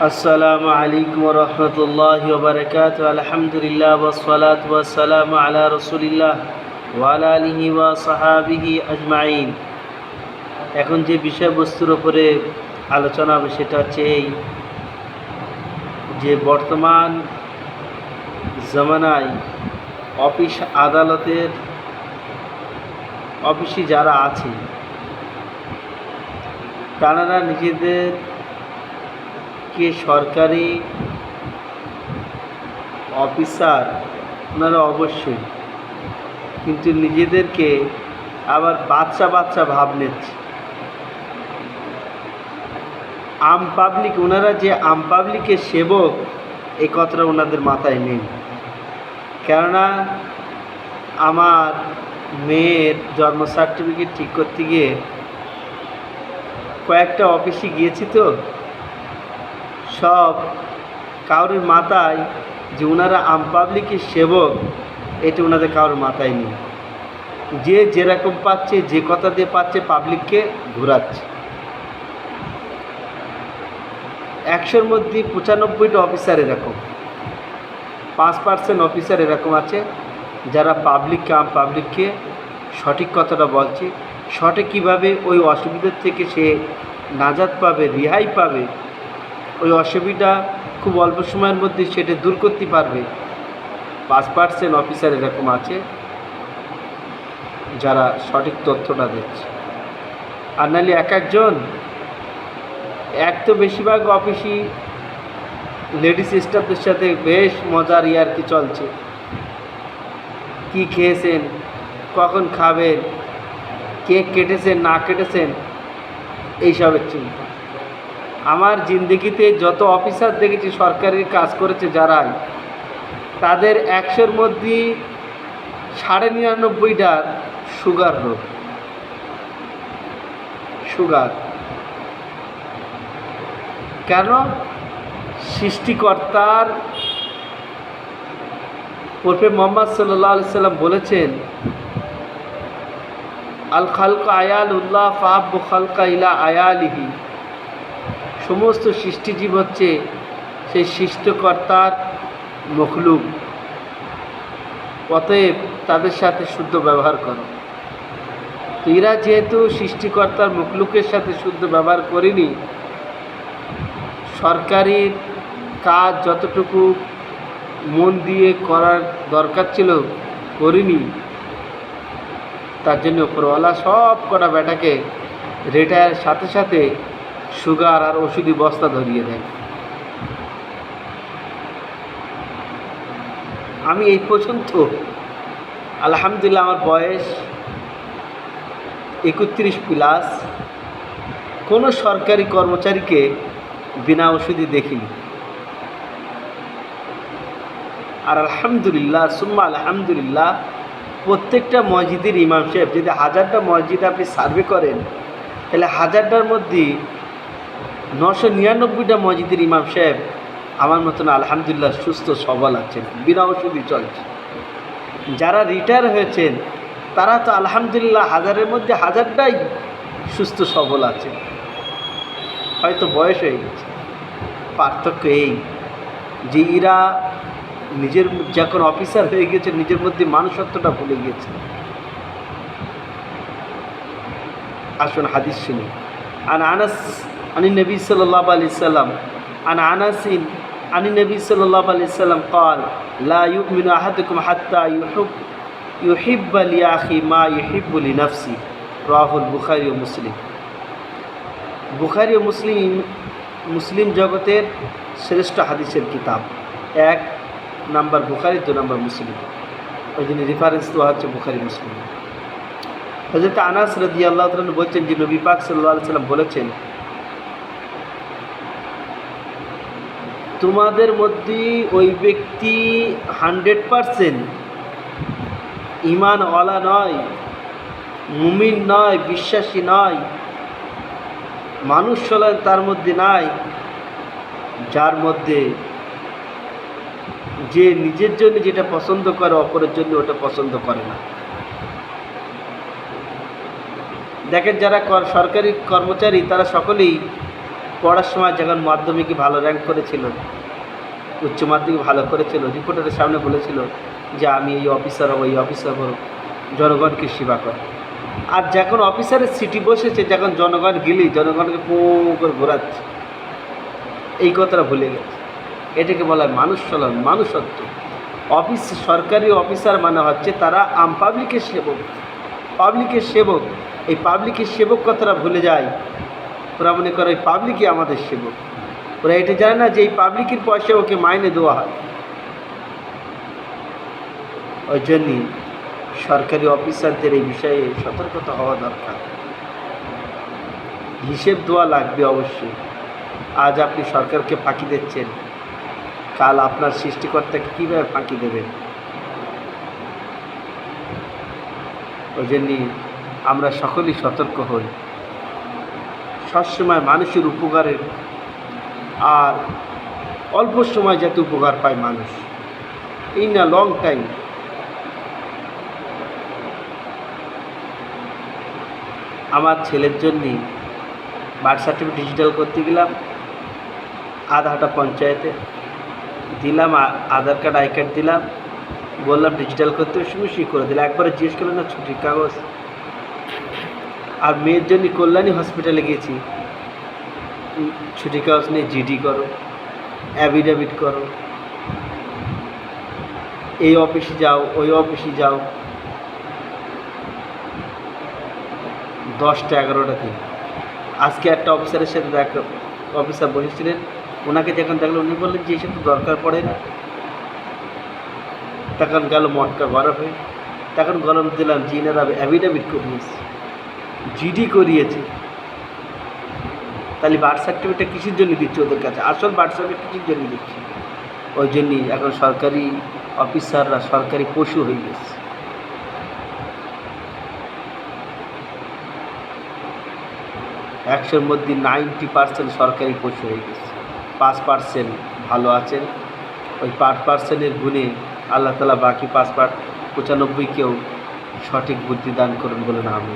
আসসালামু আলাইকুম ওয়া রাহমাতুল্লাহি ওয়া বারাকাতুহু। আলহামদুলিল্লাহ ওয়াস সালাতু ওয়াস সালামু আলা রাসূলিল্লাহ ওয়া আলা আলিহি ওয়া সাহাবিহি আজমাইন। এখন যে বিষয়বস্তুর উপরে আলোচনা হবে সেটা হচ্ছে এই যে বর্তমান জামানায় অফিস আদালতের অফিসে যারা আছে তারা নিজেদেরকে সরকারি অফিসার ওনারা অবশ্যই, কিন্তু নিজেদেরকে আবার বাচ্চা বাচ্চা ভাব নিচ্ছে। আম পাবলিক, ওনারা যে আম পাবলিকের সেবক এই কথাটা ওনাদের মাথায় নেই। কেননা আমার মেয়ের জন্ম সার্টিফিকেট ঠিক করতে গিয়ে কয়েকটা অফিসে গিয়েছি, তো সব কারোর মাথায় যে ওনারা আম পাবলিকের সেবক এটা ওনাদের কারোর মাথায় নেই। যে যেরকম পাচ্ছে, যে কথা দিয়ে পাচ্ছে পাবলিককে ঘোরাচ্ছে। 100-র মধ্যে 95টা অফিসার এরকম, 5% অফিসার এরকম আছে যারা আম পাবলিককে সঠিক কথাটা বলছে। সঠিক কীভাবে ওই অসুবিধার থেকে সে নাজাত পাবে, রেহাই পাবে, ওই অসুবিধা খুব অল্প সময়ের মধ্যে সেটা দূর করতে পারবে। 5% অফিসার এরকম আছে যারা সঠিক তথ্যটা দিচ্ছে। আর নাহলে একজন তো বেশিরভাগ অফিসই লেডিস স্টাফদের সাথে বেশ মজার ইয়ার্কি চলছে। কি খেয়েছেন, কখন খাবেন, কেক কেটেছেন না কেটেছেন, এইসবের চিন্তা। আমার জিন্দগিতে যত অফিসার দেখেছি সরকারি কাজ করেছে যারাই, তাদের 100-র মধ্যে 99.5টার সুগার রোগ। সুগার কেন? সৃষ্টিকর্তার প্রফেট মুহাম্মদ সাল্লাল্লাহু আলাইহি সাল্লাম বলেছেন, আল খালক আয়ালুল্লাহ ফাহাব্বু খালকা ইলা আয়ালিহি। সমস্ত সৃষ্টিজীব হচ্ছে সেই সৃষ্টিকর্তার মখলুক, অতএব তাদের সাথে শুদ্ধ ব্যবহার করো। তো এরা যেহেতু সৃষ্টিকর্তার মখলুকের সাথে শুদ্ধ ব্যবহার করেনি, সরকারি কাজ যতটুকু মন দিয়ে করার দরকার ছিল করিনি, তার জন্য উপরওয়ালা সব কটা বেটাকে রিটায়ার সাথে সাথে সুগার আর ওষুধি বস্তা ধরিয়ে দেয়। আমি এই পর্যন্ত আলহামদুলিল্লাহ আমার বয়স 31+, কোনো সরকারি কর্মচারীকে বিনা ওষুধই দেখিনি। আর আলহামদুলিল্লাহ সুম্মা আলহামদুলিল্লাহ, প্রত্যেকটা মসজিদের ইমাম সাহেব, যদি 1000টা মসজিদ আপনি সার্ভে করেন তাহলে 1000টার মধ্যে 999টা মসজিদের ইমাম সাহেব আমার মতন আলহামদুলিল্লাহ সুস্থ সবল আছেন, বিনা ওষুধই চলছে। যারা রিটায়ার হয়েছেন তারা তো আলহামদুলিল্লাহ 1000-এর মধ্যে 1000টাই সুস্থ সবল আছে, হয়তো বয়স হয়ে গেছে। পার্থক্য এই যে এরা নিজের যখন অফিসার হয়ে গেছে নিজের মধ্যে মানুষত্বটা ভুলে গিয়েছে। আসুন হাদিস শুনি। আন আনাস আনি নবী সাল্লাল্লাহু আলাইহি সাল্লাম আন আনাসিন আনি নবী সাল্লাল্লাহু আলাইহি সাল্লাম قال لا يؤمن احدكم حتى يحب لاخي ما يحب لنفسه রাওয়াহুল বুখারী ও মুসলিম। বুখারী ও মুসলিম জগতের শ্রেষ্ঠ হাদিসের কিতাব। 1 নাম্বার বুখারী, 2 নাম্বার মুসলিম। ওই জন্য রেফারেন্স দেওয়া হচ্ছে বুখারী মুসলিম। হযরত আনাস রাদিয়াল্লাহু তাআলা বলছেন যে নবী পাক সাল্লাল্লাহু আলাইহি সাল্লাম বলেছেন, তোমাদের মধ্যে ওই ব্যক্তি 100% ঈমানওয়ালা নয়, মুমিন নয়, বিশ্বাসী নয়, মানুষ চলেন তার মধ্যে নাই, যার মধ্যে যে নিজের জন্য যেটা পছন্দ করে অপরের জন্য ওটা পছন্দ করে না। দেখেন যারা সরকারি কর্মচারী তারা সকলেই পড়ার সময় যখন মাধ্যমিকে ভালো র্যাঙ্ক করেছিল, উচ্চ মাধ্যমিক ভালো করেছিল, রিপোর্টারের সামনে বলেছিল যে আমি এই অফিসার হব, এই অফিসার হব, জনগণকে সেবা করে। আর যখন অফিসারের সিটি বসেছে, যখন জনগণ গেলি জনগণকে পোঁ করে ঘোরাচ্ছে, এই কথাটা ভুলে গেছে। এটাকে বলা হয় মানুষ চলন, মানুষত্ব। সরকারি অফিসার মানে হচ্ছে তারা পাবলিকের সেবক, পাবলিকের সেবক। এই পাবলিকের সেবক কথাটা ভুলে যায়। ওরা মনে করে এই পাবলিকই আমাদের সেবক। ওরা এটা জানে না যে এই পাবলিকের পয়সা ওকে মাইনে দেওয়া হয়। ওই জন্যই সরকারি অফিসারদের এই বিষয়ে সতর্কতা হওয়া দরকার। হিসেব দেওয়া লাগবে অবশ্যই। আজ আপনি সরকারকে ফাঁকি দিচ্ছেন, কাল আপনার সৃষ্টিকর্তাকে কীভাবে ফাঁকি দেবেন? ওই জন্যই আমরা সকলেই সতর্ক হই, সবসময় মানুষের উপকারের, আর অল্প সময় যাতে উপকার পায় মানুষ, ইন আ লং টাইম। আমার ছেলের জন্যে বার্থ সার্টিফিকেট ডিজিটাল করতে গেলাম, আধারটা পঞ্চায়েতে দিলাম, আধার কার্ড আই কার্ড দিলাম, বললাম ডিজিটাল করতে, সঙ্গে করে দিলাম। একবারে জিজ্ঞেস করলেন না ছুটির কাগজ। আর মেয়ের জন্য কল্যাণী হসপিটালে গেছি, ছুটির কাগজ নিয়ে জিডি করো, অ্যাফিডেভিট করো, এই অফিসে যাও, ওই অফিসে যাও, 10টা 11টা দিন। আজকে একটা অফিসারের সাথে অফিসার বসেছিলেন, ওনাকে যখন দেখলো উনি বললেন যে এসব তো দরকার পড়ে না। তখন গেল মটকা গরম হয়ে, তখন গরম দিলাম যে এনারা অ্যাফিডেভিট করিয়েছে, জিডি করিয়েছে। তাহলে বার্থ সার্টিফিকেটটা কিসের জন্য দিচ্ছে ওদের কাছে? আসল বার্থ সার্টিফিকেট কিসের জন্য দিচ্ছে? ওই জন্যই এখন সরকারি অফিসাররা সরকারি পশু হয়ে গেছে। 100-র মধ্যে 90% সরকারি পশু হয়ে গেছে, 5% ভালো আছেন। ওই 5%-এর গুণে আল্লাহ তাআলা বাকি 95-কেও সঠিক বুদ্ধি দান করুন বলে না আমি।